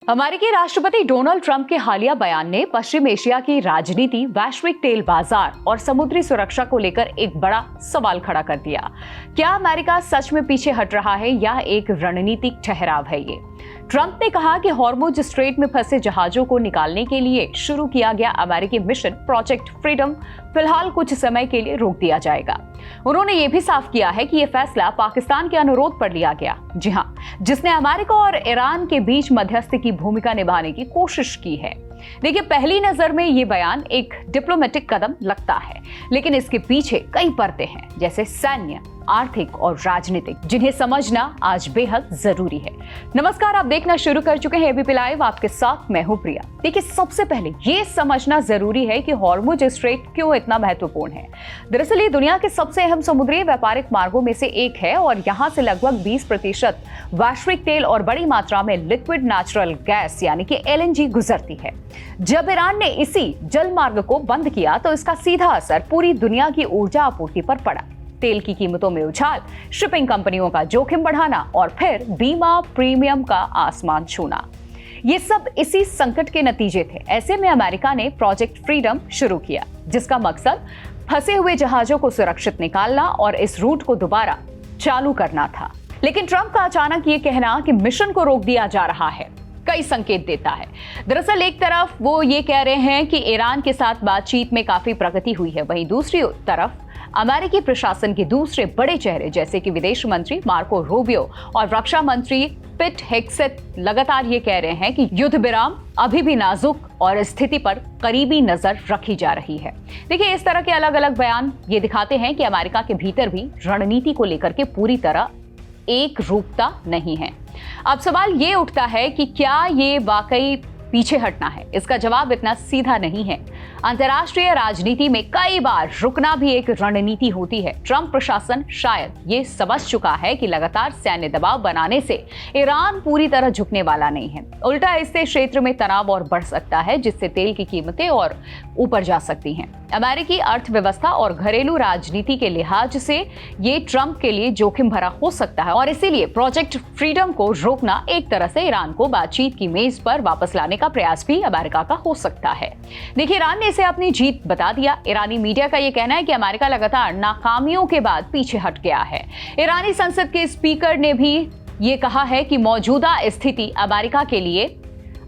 अमेरिकी राष्ट्रपति Donald Trump के हालिया बयान ने पश्चिम एशिया की राजनीति, वैश्विक तेल बाजार और समुद्री सुरक्षा को लेकर एक बड़ा सवाल खड़ा कर दिया। क्या अमेरिका सच में पीछे हट रहा है या एक रणनीतिक ठहराव है ये? ट्रंप ने कहा कि हॉर्मुज स्ट्रेट में फंसे जहाजों को निकालने के लिए शुरू किया गया अमेरिकी मिशन प्रोजेक्ट फ्रीडम फिलहाल कुछ समय के लिए रोक दिया जाएगा। उन्होंने ये भी साफ किया है कि यह फैसला पाकिस्तान के अनुरोध पर लिया गया, जी हां, जिसने अमेरिका और ईरान के बीच मध्यस्थी की भूमिका निभाने की कोशिश की है। देखिए, पहली नजर में ये बयान एक डिप्लोमेटिक कदम लगता है, लेकिन इसके पीछे कई परतें हैं, जैसे सैन्य, आर्थिक और राजनीतिक, जिन्हें समझना आज बेहद जरूरी है। नमस्कार, आप देखना शुरू कर चुके हैं एबीपी लाइव, आपके साथ मैं हूं प्रिया। देखिए, सबसे पहले ये समझना जरूरी है कि हॉर्मुज स्ट्रेट क्यों इतना महत्वपूर्ण है। दरअसल ये दुनिया के सबसे अहम समुद्री व्यापारिक मार्गों में से एक है और यहाँ से लगभग 20% वैश्विक तेल और बड़ी मात्रा में लिक्विड नेचुरल गैस यानी कि LNG गुजरती है। जब ईरान ने इसी जल मार्ग को बंद किया तो इसका सीधा असर पूरी दुनिया की ऊर्जा आपूर्ति पर पड़ा। तेल की कीमतों में उछाल, शिपिंग कंपनियों का जोखिम बढ़ाना और फिर बीमा प्रीमियम का आसमान छूना, ये सब इसी संकट के नतीजे थे। ऐसे में अमेरिका ने प्रोजेक्ट फ्रीडम शुरू किया, जिसका मकसद फंसे हुए जहाजों को सुरक्षित निकालना और इस रूट को दोबारा चालू करना था। लेकिन ट्रंप का अचानक ये कहना कि मिशन को रोक दिया जा रहा है कई संकेत देता है। दरअसल एक तरफ वो ये कह रहे हैं कि ईरान के साथ बातचीत में काफी प्रगति हुई है, वहीं दूसरी तरफ अमेरिकी प्रशासन के दूसरे बड़े चेहरे जैसे कि विदेश मंत्री मार्को रूबियो और रक्षा मंत्री पिट हेग्सेथ लगातार ये कह रहे हैं कि युद्ध विराम अभी भी नाजुक और स्थिति पर करीबी नजर रखी जा रही है। देखिए, इस तरह के अलग अलग बयान ये दिखाते हैं कि अमेरिका के भीतर भी रणनीति को लेकर के पूरी तरह एक रूपता नहीं है। अब सवाल ये उठता है कि क्या ये वाकई पीछे हटना है? इसका जवाब इतना सीधा नहीं है। अंतर्राष्ट्रीय राजनीति में कई बार रुकना भी एक रणनीति होती है। ट्रंप प्रशासन शायद ये समझ चुका है कि लगातार सैन्य दबाव बनाने से ईरान पूरी तरह झुकने वाला नहीं है। उल्टा इससे क्षेत्र में तनाव और बढ़ सकता है, जिससे तेल की कीमतें और ऊपर जा सकती हैं। अमेरिकी अर्थव्यवस्था और घरेलू राजनीति के लिहाज से ये ट्रंप के लिए जोखिम भरा हो सकता है और इसीलिए प्रोजेक्ट फ्रीडम को रोकना एक तरह से ईरान को बातचीत की मेज पर वापस लाने का प्रयास भी अमेरिका का हो सकता है। देखिए, ईरान ने इसे अपनी जीत बता दिया। ईरानी मीडिया का यह कहना है कि अमेरिका लगातार नाकामियों के बाद पीछे हट गया है। ईरानी संसद के स्पीकर ने भी ये कहा है कि मौजूदा स्थिति अमेरिका के लिए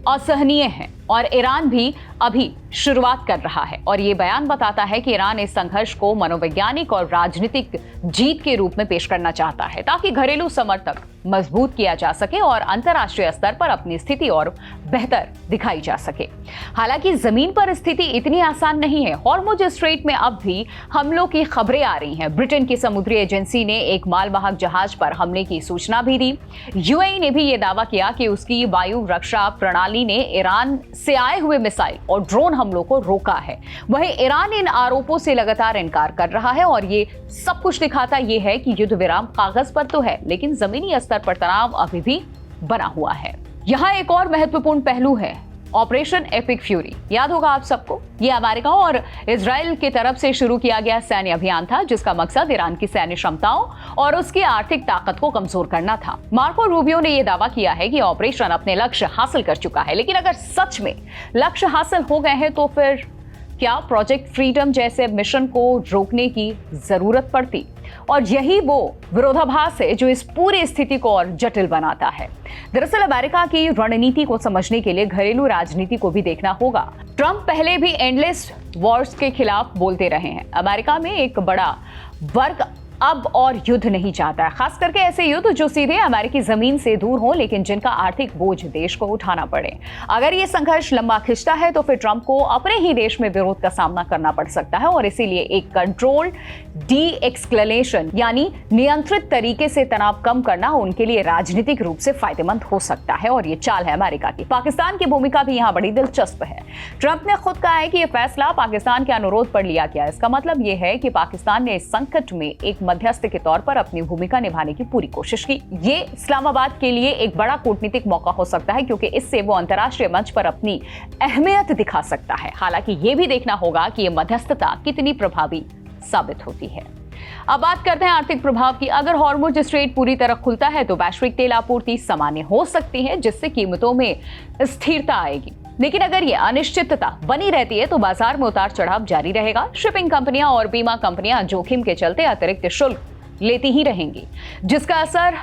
असहनीय है और ईरान भी अभी शुरुआत कर रहा है। और ये बयान बताता है कि ईरान इस संघर्ष को मनोवैज्ञानिक और राजनीतिक जीत के रूप में पेश करना चाहता है, ताकि घरेलू समर्थक मजबूत किया जा सके और अंतर्राष्ट्रीय स्तर पर अपनी स्थिति और बेहतर दिखाई जा सके। हालांकि जमीन पर स्थिति इतनी आसान नहीं है। हॉर्मुज स्ट्रेट में अब भी हमलों की खबरें आ रही हैं। ब्रिटेन की समुद्री एजेंसी ने एक मालवाहक जहाज पर हमले की सूचना भी दी। UAE ने भी ये दावा किया कि उसकी वायु रक्षा प्रणाली ने ईरान से आए हुए मिसाइल और ड्रोन हमलों को रोका है। वहीं ईरान इन आरोपों से लगातार इनकार कर रहा है और ये सब कुछ दिखाता ये है कि युद्ध विराम कागज पर तो है, लेकिन जमीनी स्तर पर तनाव अभी भी बना हुआ है। यहाँ एक और महत्वपूर्ण पहलू है, ऑपरेशन एपिक फ्यूरी। याद होगा आप सबको, ये अमेरिका और इजराइल की तरफ से शुरू किया गया सैन्य अभियान था, जिसका मकसद ईरान की सैन्य क्षमताओं और उसकी आर्थिक ताकत को कमजोर करना था। मार्को रूबियो ने यह दावा किया है कि ऑपरेशन अपने लक्ष्य हासिल कर चुका है, लेकिन अगर सच में लक्ष्य हासिल हो गए हैं तो फिर क्या प्रोजेक्ट फ्रीडम जैसे मिशन को रोकने की जरूरत पड़ती? और यही वो विरोधाभास है जो इस पूरी स्थिति को और जटिल बनाता है। दरअसल अमेरिका की रणनीति को समझने के लिए घरेलू राजनीति को भी देखना होगा। ट्रंप पहले भी एंडलेस वॉर्स के खिलाफ बोलते रहे हैं। अमेरिका में एक बड़ा वर्ग अब और युद्ध नहीं चाहता है, खास करके ऐसे युद्ध जो सीधे अमेरिकी जमीन से दूर हो, लेकिन जिनका आर्थिक बोझ देश को उठाना पड़े। अगर ये संघर्ष लंबा खिंचता है तो फिर ट्रंप को अपने ही देश में विरोध का सामना करना पड़ सकता है और इसीलिए एक कंट्रोल्ड डी-एस्केलेशन यानी नियंत्रित तरीके से तनाव कम करना उनके लिए राजनीतिक रूप से फायदेमंद हो सकता है। और ये चाल है अमेरिका की। पाकिस्तान की भूमिका भी यहाँ बड़ी दिलचस्प है। ट्रंप ने खुद कहा है कि यह फैसला पाकिस्तान के अनुरोध पर लिया गया। इसका मतलब यह है कि पाकिस्तान ने इस संकट में एक मध्यस्थ के तौर पर अपनी भूमिका निभाने की पूरी कोशिश की। ये इस्लामाबाद के लिए एक बड़ा कूटनीतिक मौका हो सकता है, क्योंकि इससे वो अंतर्राष्ट्रीय मंच पर अपनी अहमियत दिखा सकता है। हालांकि ये भी देखना होगा कि ये मध्यस्थता कितनी प्रभावी साबित होती है। अब बात करते हैं आर्थिक प्रभाव की। अगर हॉर्मुज स्ट्रेट पूरी तरह खुलता है तो वैश्विक तेल आपूर्ति सामान्य हो सकती है, जिससे कीमतों में स्थिरता आएगी। लेकिन अगर ये अनिश्चितता बनी रहती है तो बाजार में उतार चढ़ाव जारी रहेगा। शिपिंग कंपनियां और बीमा कंपनियां जोखिम के चलते अतिरिक्त शुल्क लेती ही रहेंगी, जिसका असर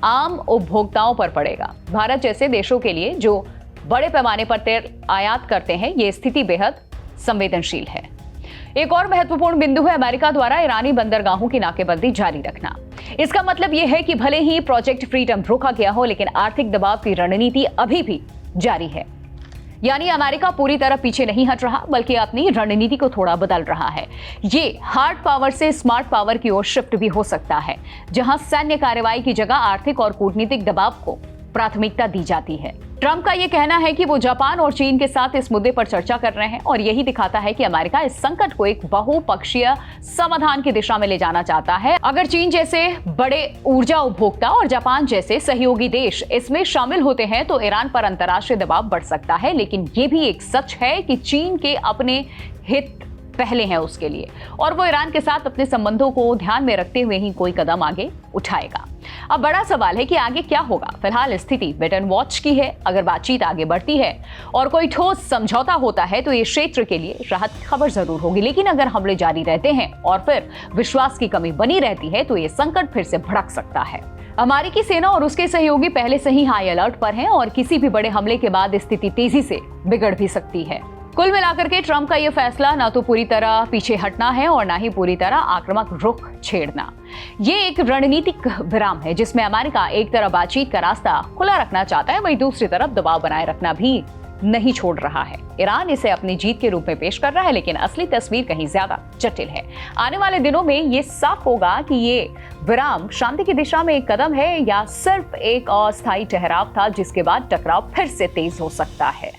आम उपभोक्ताओं पर पड़ेगा। भारत जैसे देशों के लिए जो बड़े पैमाने पर तेल आयात करते हैं, ये स्थिति बेहद संवेदनशील है। एक और महत्वपूर्ण बिंदु है अमेरिका द्वारा ईरानी बंदरगाहों की नाकेबंदी जारी रखना। इसका मतलब यह है कि भले ही प्रोजेक्ट फ्रीडम रोका गया हो, लेकिन आर्थिक दबाव की रणनीति अभी भी जारी है। यानी अमेरिका पूरी तरह पीछे नहीं हट रहा, बल्कि अपनी रणनीति को थोड़ा बदल रहा है। ये हार्ड पावर से स्मार्ट पावर की ओर शिफ्ट भी हो सकता है, जहां सैन्य कार्रवाई की जगह आर्थिक और कूटनीतिक दबाव को प्राथमिकता दी जाती है। ट्रंप का यह कहना है कि वो जापान और चीन के साथ इस मुद्दे पर चर्चा कर रहे हैं और यही दिखाता है कि अमेरिका इस संकट को एक बहुपक्षीय समाधान की दिशा में ले जाना चाहता है। अगर चीन जैसे बड़े ऊर्जा उपभोक्ता और जापान जैसे सहयोगी देश इसमें शामिल होते हैं तो ईरान पर अंतर्राष्ट्रीय दबाव बढ़ सकता है। लेकिन ये भी एक सच है कि चीन के अपने हित पहले हैं उसके लिए, और वो ईरान के साथ अपने संबंधों को ध्यान में रखते हुए ही कोई कदम आगे उठाएगा। अब बड़ा सवाल है कि आगे क्या होगा। फिलहाल स्थिति वेट एंड वॉच की है। अगर बातचीत आगे बढ़ती है और कोई ठोस समझौता होता है तो ये क्षेत्र के लिए राहत की खबर जरूर होगी। लेकिन अगर हमले जारी रहते हैं और फिर विश्वास की कमी बनी रहती है तो ये संकट फिर से भड़क सकता है। अमेरिकी सेना और उसके सहयोगी पहले से ही हाई अलर्ट पर हैं और किसी भी बड़े हमले के बाद स्थिति तेजी से बिगड़ भी सकती है। कुल मिलाकर के ट्रंप का यह फैसला ना तो पूरी तरह पीछे हटना है और ना ही पूरी तरह आक्रामक रुख छेड़ना। ये एक रणनीतिक विराम है जिसमें अमेरिका एक तरफ बातचीत का रास्ता खुला रखना चाहता है, वहीं दूसरी तरफ दबाव बनाए रखना भी नहीं छोड़ रहा है। ईरान इसे अपनी जीत के रूप में पेश कर रहा है, लेकिन असली तस्वीर कहीं ज्यादा जटिल है। आने वाले दिनों में ये साफ होगा कि ये विराम शांति की दिशा में एक कदम है या सिर्फ एक अस्थायी ठहराव था जिसके बाद टकराव फिर से तेज हो सकता है।